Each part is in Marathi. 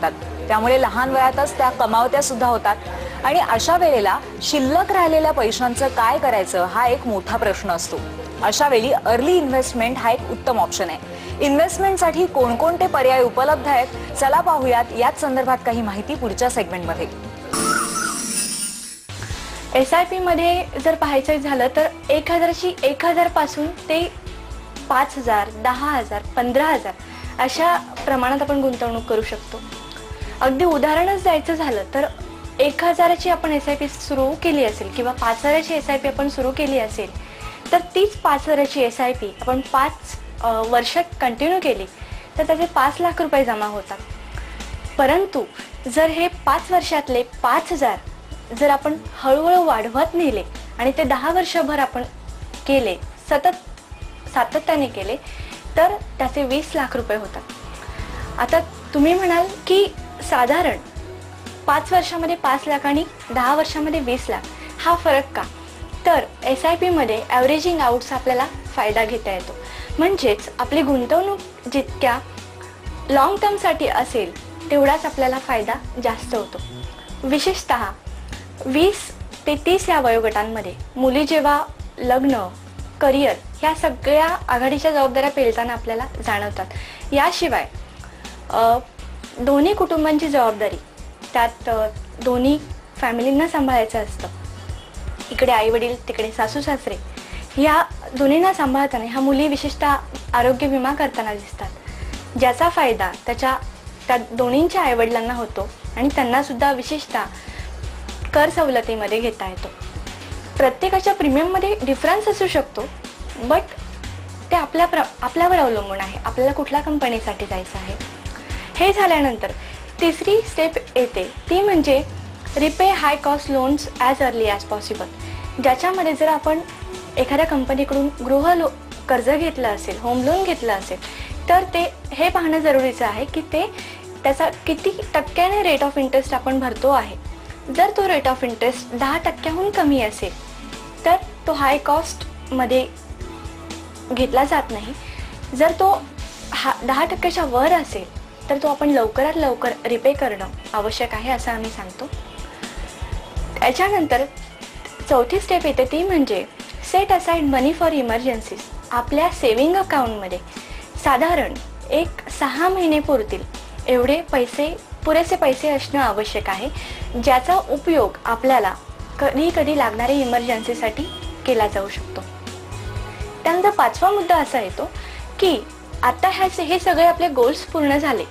शकतात। त्यामुळे लहान वयातच त्या कमावत्या सुद्धा होतात आणि अशा वेळेला शिल्लक राहिलेल्या पैशांचं काय करायचं हा एक मोठा प्रश्न असतो। अशा वेळी अर्ली इन्व्हेस्टमेंट हा एक उत्तम ऑप्शन आहे। इन्व्हेस्टमेंटसाठी कोणकोणते पर्याय उपलब्ध आहेत चला पाहूयात याच संदर्भात काही माहिती पुढच्या सेगमेंटमध्ये। SIP मध्ये जर पाहायचं झालं तर 1000 पासून ते 5000, 10000, 15000 अशा प्रमाणात आपण गुंतवणूक करू शकतो। अगदी उदाहरणच द्यायचं झालं तर 1000ची आपण SIP सुरू केली असेल किंवा 5000ची SIP आपण सुरू केली असेल तर तीच 5000ची SIP आपण 5 वर्षात कंटिन्यू केली तर त्याचे 5 लाख रुपये जमा होतात। परंतु जर हे 5 वर्षातले 5000 जर आपण हळूहळू वाढवत नेले आणि ते 10 वर्षभर आपण केले, सातत्याने केले तर त्याचे 20 लाख रुपये होतात। आता तुम्ही म्हणाल की साधारण 5 वर्षामध्ये 5 लाख आणि 10 वर्षामध्ये 20 लाख हा फरक का? तर SIP मध्ये ॲव्हरेजिंग आउटचा आपल्याला फायदा घेता येतो। म्हणजेच आपली गुंतवणूक जितक्या लॉंग टर्मसाठी असेल तेवढाच आपल्याला फायदा जास्त होतो। विशेषतः 20 ते 30 या वयोगटांमध्ये मुली जेव्हा लग्न, करिअर ह्या सगळ्या आघाडीच्या जबाबदाऱ्या पेलताना आपल्याला जाणवतात। याशिवाय दोन्ही कुटुंबांची जबाबदारी, त्यात दोन्ही फॅमिलींना सांभाळायचं असतं। इकडे आई वडील, तिकडे सासू सासरे, या दोन्हींना सांभाळताना ह्या मुली विशेषतः आरोग्य विमा करताना दिसतात, ज्याचा फायदा त्या दोन्हींच्या आई वडिलांना होतो आणि त्यांना सुद्धा विशेषतः कर सवलतीमध्ये घेता येतो। प्रत्येकाच्या प्रीमियममध्ये डिफरन्स असू शकतो, बट ते आपल्यावर अवलंबून आहे, आपल्याला कुठल्या कंपनीसाठी जायचं आहे। हे झाल्यानंतर तिसरी स्टेप येते ती म्हणजे repay high cost loans as early as possible, ज्याच्यामध्ये जर आपण एखाद्या कंपनीकडून कर्ज घेतलं असेल, होम लोन घेतलं असेल तर ते हे पाहणं जरुरीचं आहे की त्याचा किती टक्क्याने रेट ऑफ इंटरेस्ट आपण भरतो आहे। जर तो रेट ऑफ इंटरेस्ट 10% कमी असेल तर तो हाय कॉस्टमध्ये घेतला जात नाही। जर तो 10%च्या वर असेल तर तो आपण लवकरात लवकर रिपे करणं आवश्यक आहे असं आम्ही सांगतो। त्याच्यानंतर चौथी स्टेप येते ती म्हणजे set aside money for emergencies. आपल्या सेविंग अकाउंटमध्ये साधारण 6 महिने पुरतील एवढे पुरेसे पैसे असणं आवश्यक आहे, ज्याचा उपयोग आपल्याला कधी लागणाऱ्या इमर्जन्सीसाठी केला जाऊ शकतो। त्यानंतर पाचवा मुद्दा असा येतो की आता हे सगळे आपले गोल्स पूर्ण झाले,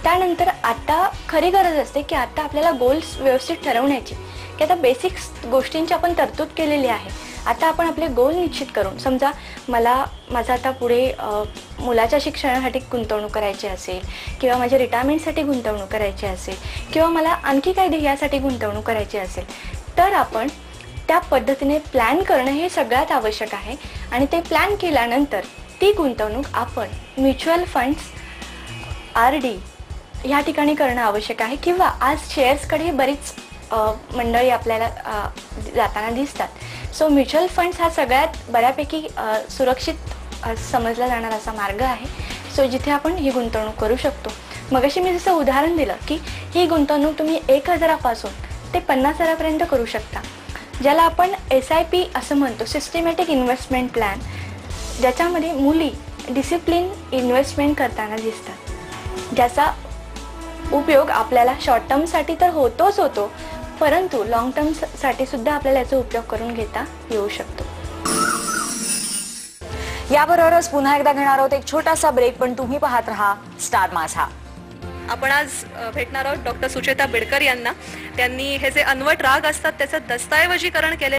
त्यानंतर आता खरी गरज असते की आता आपल्याला गोल्स व्यवस्थित ठरवण्याची, की आता बेसिक्स गोष्टींची आपण तरतूद केलेली आहे। आता आपण आपले गोल निश्चित करून, समजा माझं आता पुढे मुलाच्या शिक्षणासाठी गुंतवणूक करायची असेल किंवा माझ्या रिटायरमेंटसाठी गुंतवणूक करायची असेल किंवा मला आणखी काही ध्येयासाठी गुंतवणूक करायची असेल तर आपण त्या पद्धतीने प्लॅन करणं हे सगळ्यात आवश्यक आहे। आणि ते प्लॅन केल्यानंतर ती गुंतवणूक आपण म्युच्युअल फंड्स, RD ह्या ठिकाणी करणं आवश्यक आहे किंवा आज शेअर्सकडे बरीच मंडळी आपल्याला जाताना दिसतात। सो म्युच्युअल फंड्स हा सगळ्यात बऱ्यापैकी सुरक्षित समजला जाणारा असा मार्ग आहे, सो जिथे आपण ही गुंतवणूक करू शकतो। मगाशी मी जसं उदाहरण दिलं की ही गुंतवणूक तुम्ही 1000 पासून ते 50,000 पर्यंत करू शकता, ज्याला आपण SIP असं म्हणतो, सिस्टमॅटिक इन्व्हेस्टमेंट प्लॅन, ज्याच्यामध्ये मुली डिसिप्लिन इन्व्हेस्टमेंट करताना दिसतात, ज्याचा उपयोग आपल्याला शॉर्ट टर्मसाठी तर होतोच होतो, परंतु लॉंग टर्मसाठी सुद्धा आपल्याला याचा उपयोग करून घेता येऊ शकतो। याबरोबरच पुन्हा एकदा घेणार आहोत एक छोटासा ब्रेक, पण तुम्ही पाहत रहा स्टार माझा। आपण आज भेटणार आहोत डॉक्टर सुचेता बेडकर यांना। त्यांनी हे जे अनवट राग असतात त्याचं दस्तऐवजीकरण केले